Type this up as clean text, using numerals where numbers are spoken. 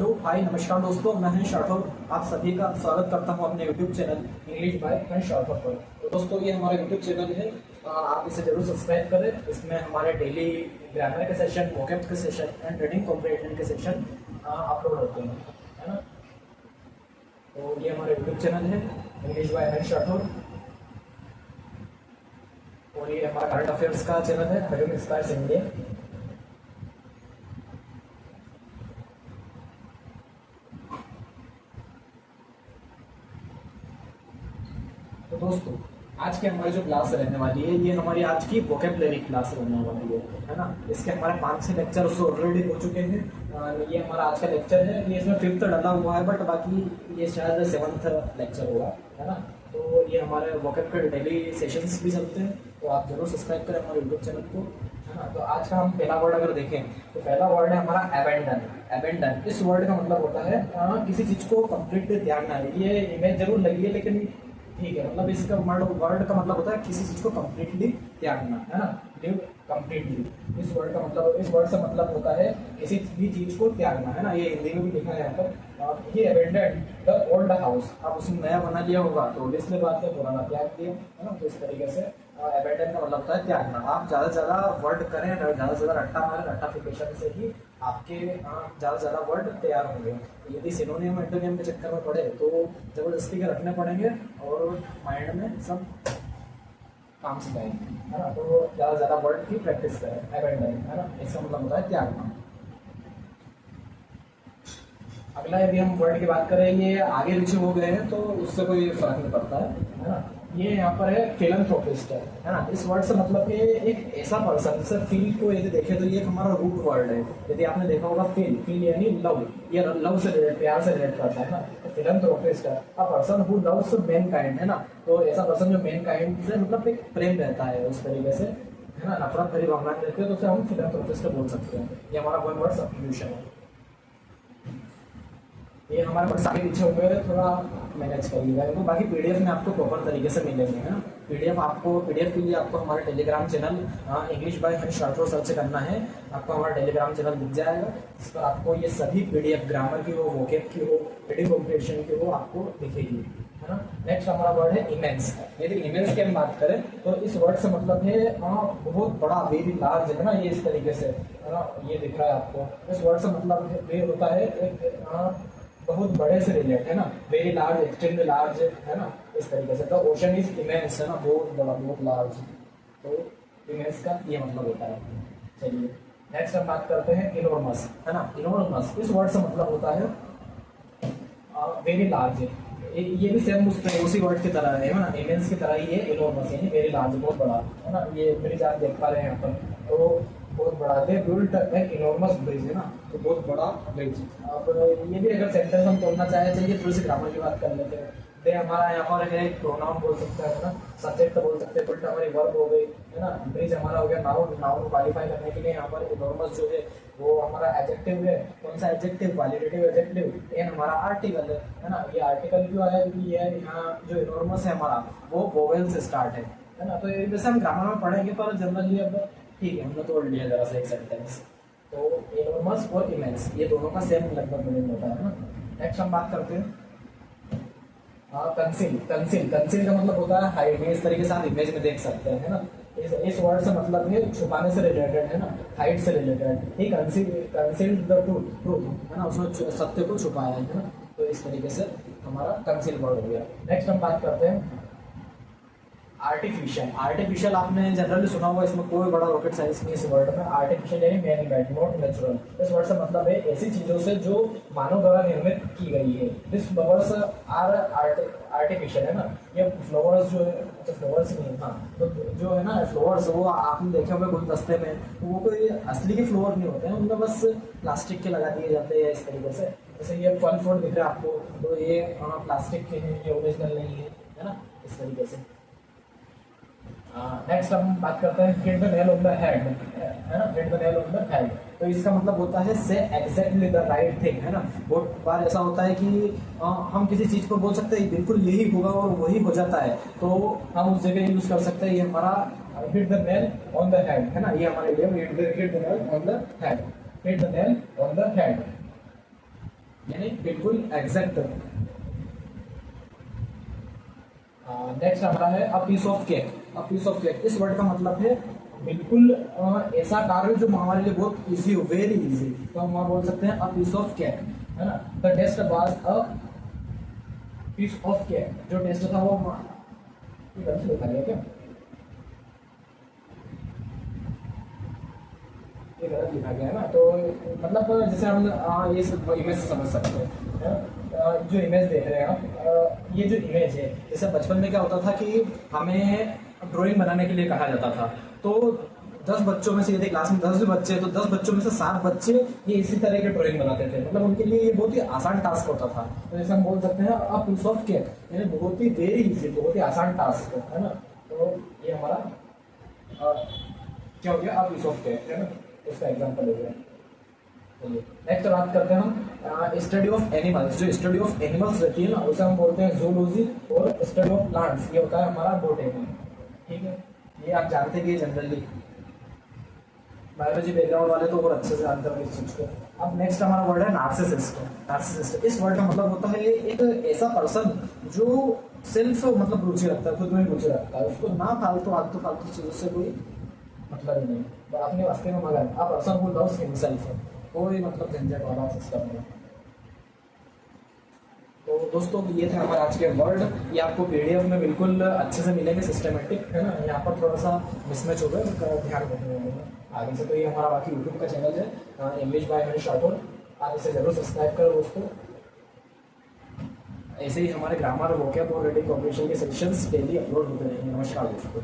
Hello hi नमस्कार दोस्तों, मैं हर्ष राठौर आप सभी का स्वागत करता हूं अपने यूट्यूब चैनल इंग्लिश बाय हर्ष राठौर पर। तो दोस्तों ये हमारा यूट्यूब चैनल है, आप इसे जरूर सब्सक्राइब करें। इसमें हमारे डेली ग्रामर के सेशन, वोकैब के सेशन एंड रीडिंग कॉम्प्रिहेंशन के सेशन अपलोड होते हैं, है ना। तो ये हमारा यूट्यूब चैनल है इंग्लिश बाय हर्ष राठौर, और ये हमारा करंट अफेयर्स का चैनल है हरिओम इंस्पायर्स इंडिया। तो दोस्तों आज की हमारी जो क्लास रहने वाली है, ये हमारी आज की वोकैबुलरी क्लास रहने वाली है ना। इसके हमारे 5-6 लेक्चर ऑलरेडी हो चुके हैं। ये हमारा आज का लेक्चर है, ये इसमें 5th डला हुआ है, बट बाकी ये शायद 7th लेक्चर होगा, है ना। तो ये हमारे वोकैब के डेली सेशंस भी चलते हैं, तो आप जरूर सब्सक्राइब करें हमारे यूट्यूब चैनल को, है ना। तो आज का हम पहला वर्ड अगर देखें तो पहला वर्ड है हमारा एबेंडन। एबेंडन इस वर्ड का मतलब होता है किसी चीज को कंप्लीटली त्यागना है। ये इमेज जरूर लगी है लेकिन ठीक है, मतलब इसका वर्ड का मतलब होता है किसी चीज को कंप्लीटली त्यागना, है ना। लिव कंप्लीटली इस वर्ड का मतलब, इस वर्ड से मतलब होता है किसी भी चीज को त्यागना, है ना। ये हिंदी में भी लिखा है यहाँ पर, ही अबेंडन्ड द ओल्ड हाउस। अब उसने नया बना लिया होगा तो ऑब्वियसली बात है पुराना त्याग दिया, है ना। तो इस तरीके से अबेंडन का मतलब होता है त्यागना। आप ज्यादा से ज्यादा वर्ड करें, ज्यादा से ज्यादा रट्टा मारें, रट्टाफिकेशन से ही आपके ज्यादा से ज्यादा वर्ड तैयार होंगे। यदि सिनोनियम एंटोनियम के चक्कर में पड़े तो जबरदस्ती के रखने पड़ेंगे और माइंड में सब काम सिखाएंगे, है ना। तो ज्यादा से ज्यादा वर्ड की प्रैक्टिस करें। एबेंडन, है ना, इसका मतलब होता है त्यागना। अगला यदि हम वर्ड की बात करें, ये आगे पीछे हो गए हैं तो उससे कोई फर्क नहीं पड़ता है ना। ये यहाँ पर है फिलैंथ्रोपिस्ट, है ना। इस वर्ड से मतलब कि एक ऐसा पर्सन, जैसे फील को यदि देखें तो ये हमारा रूट वर्ड है। यदि आपने देखा होगा फील यानी लव, ये लव से रिलेटेड, प्यार से रिलेटेड करता है ना। Philanthropist a person who loves Mankind, है ना। तो ऐसा पर्सन जो मैनकाइंड से मतलब एक प्रेम रहता है उस तरीके से, है ना, नफरत भरी भावनाएं रहती है, तो उसे हम फिलैंथ्रोपिस्ट बोल सकते हैं। ये हमारा वन वर्ड सब्स्टिट्यूशन है। ये हमारे पास आगे पीछे हुए थोड़ा मैनेज करिएगा, तो बाकी पीडीएफ में आपको प्रॉपर तरीके से मिलेंगे, है ना। पीडीएफ के लिए आपको हमारे Telegram channel English by Harsh Rathore search करना है, आपको हमारा टेलीग्राम चैनल दिख जाएगा, जिस पर आपको ये सभी पीडीएफ ग्रामर की हो, वोकैब की हो, रीडिंग कॉम्प्रिहेंशन की हो, आपको दिखेगी, है ना। नेक्स्ट हमारा वर्ड है इमेंस। यदि इमेंस की हम बात करें तो इस वर्ड से मतलब है बहुत बड़ा, वेरी लार्ज, है ना। ये इस तरीके से, है ना, ये दिख रहा है आपको। इस वर्ड से मतलब होता है एक बहुत बड़े से रिलेट, है ना। वेरी लार्ज, एक्सट्रीमली लार्ज, है ना, इस तरीके से। तो ओशन इज इमेंस, है ना, बहुत बड़ा, बहुत लार्ज। तो इमेंस का ये मतलब होता है। चलिए नेक्स्ट हम बात करते हैं इनॉर्मस, है ना। इनॉर्मस इस वर्ड से मतलब होता है वेरी लार्ज। ये भी सेम उसी वर्ड की तरह है ना, इमेंस की तरह ही है इनॉर्मस, यानी वेरी लार्ज, बहुत बड़ा, है ना। ये ब्रिज आप देख पा रहे हैं यहाँ पर, तो बहुत बड़ा, they built an enormous bridge, है ना, तो बहुत बड़ा ब्रिज। अब ये भी अगर सेंटेंस हम तोड़ना चाहे, चलिए थोड़ी सी ग्रामर की बात कर लेते हैं। दे हमारा यहाँ पर है प्रोनाउन बोल सकते हैं, है ना, सब्जेक्ट बोल सकते हैं, बिल्ट हमारी वर्ब हो गई, है ना। ब्रिज हमारा हो गया नाउन। नाउन क्वालिफाई करने के लिए यहाँ पर इनॉर्मस जो है वो हमारा एडजेक्टिव है। कौन सा एडजेक्टिव? Qualitative adjective. एन हमारा आर्टिकल है ना। ये आर्टिकल क्यों आया? क्योंकि ये यहाँ जो इनॉर्मस है हमारा वो वोवेल से स्टार्ट है ना। तो वैसे हम ग्रामर में पढ़ेंगे, पर जनरली अब ठीक है, हमने तोड़ लिया जरा सा एक सेंटेंस। तो इनॉर्मस और इमेंस ये दोनों का सेम लगभग मीनिंग होता है ना। नेक्स्ट हम बात करते हैं कंसील। कंसील का मतलब होता है हाइड। इस तरीके से आप इमेज में देख सकते हैं, है ना। इस वर्ड से मतलब है छुपाने से रिलेटेड, है ना, हाइड से related. He conceal the truth, है ना, उसने सत्य को छुपाया है ना। तो इस तरीके से हमारा कंसील वर्ड हो गया। नेक्स्ट हम बात करते हैं आर्टिफिशियल। आर्टिफिशियल आपने जनरली सुना होगा, इसमें कोई बड़ा रॉकेट साइंस नहीं इस वर्ड में। आर्टिफिशियल यानी मैन मेड, नॉट नेचुरल। इस वर्ड से मतलब है ऐसी चीजों से जो मानव द्वारा निर्मित की गई है। दिस फ्लावर्स आर आर्टिफिशियल, है ना। ये फ्लावर्स जो है, अच्छा फ्लावर्स नहीं, हाँ, तो जो है ना फ्लावर्स, वो आपने देखे हुए गुलदस्ते में, तो वो कोई असली के फ्लावर नहीं होते हैं, उनमें बस प्लास्टिक के लगा दिए जाते हैं इस तरीके से। जैसे ये फल फ्रूट दिख रहा है आपको, तो ये प्लास्टिक के हैं, ये ओरिजिनल नहीं है ना, इस तरीके से। नेक्स्ट हम बात करते हैं hit the nail on the head, है ना। Hit the nail on the head, तो इसका मतलब होता है से एग्जैक्टली द राइट थिंग, है ना। बहुत बार ऐसा होता है कि हम किसी चीज को बोल सकते हैं बिल्कुल यही होगा और वही हो जाता है, तो हम उस जगह यूज कर सकते हैं ये हमारा hit the nail on the head, है ना। ये हमारे लिए hit the nail on the head, hit the nail on the head. यानी बिल्कुल एग्जैक्ट। नेक्स्ट हमारा है a piece of cake. A piece of cake, इस वर्ड का मतलब है बिल्कुल ऐसा कार्य जो हमारे लिए बहुत इजी हो, वेरी इजी। तो हम वहाँ बोल सकते हैं अ पीस ऑफ केक, है ना। The test was a piece of cake. जो टेस्ट था वो ये गलत लिखा गया क्या? ये गलत लिखा गया है ना। तो मतलब जैसे हम ये इमेज से समझ सकते हैं, है ना? जो इमेज देख रहे हैं आप, ये जो इमेज है, जैसे बचपन में क्या होता था कि हमें ड्राइंग बनाने के लिए कहा जाता था। तो 10 बच्चों में से, यदि क्लास में 10 बच्चे, तो 10 बच्चों में से 7 बच्चे ये इसी तरह के ड्राइंग बनाते थे। मतलब उनके लिए ये बहुत ही आसान टास्क होता था। तो जैसे हम बोल सकते हैं अ पीस ऑफ केक, यानी बहुत ही वेरी इजी, बहुत ही आसान टास्क है ना। तो ये हमारा क्या हो गया, अ पीस ऑफ केक, है ना। इसका एग्जाम्पल हो गया। नेक्स्ट बात करते हैं हम स्टडी ऑफ एनिमल्स। जो स्टडी ऑफ एनिमल्स रहती है ना, उसे हम बोलते हैं जूलॉजी। और स्टडी ऑफ प्लांट्स ये होता है हमारा बॉटनी। ठीक है, ये आप जानते हैं कि जनरली बायोलॉजी बैकग्राउंड वाले तो बहुत अच्छे से जानते होंगे इस चीज को। अब नेक्स्ट हमारा वर्ड है नार्सिसिस्ट। नार्सिसिस्ट, इस वर्ड का मतलब होता है एक ऐसा पर्सन जो सेल्फ मतलब रुचि रखता है, खुद में रुचि रखता है, उसको ना फालतू आलतू फालतू चीजों से कोई मतलब ही नहीं, तो अपने वास्ते में मगन। आप पर्सन हु लव्स हिमसेल्फ, कोई मतलब झंझट वाला सिस्टम नहीं। तो दोस्तों ये थे हमारे आज के वर्ड। ये आपको पीडीएफ में बिल्कुल अच्छे से मिलेंगे, सिस्टमेटिक, है ना। यहाँ पर थोड़ा सा मिसमैच हो गया, उसका ध्यान रखने होगा आगे से। तो ये हमारा बाकी यूट्यूब का चैनल है इंग्लिश बाय हरीश राठौर, आप इसे जरूर सब्सक्राइब करो दोस्तों। ऐसे ही हमारे ग्रामर, वोकैब और रीडिंग कॉम्पिटिशन के सेक्शंस डेली अपलोड होते रहेंगे। नमस्कार दोस्तों।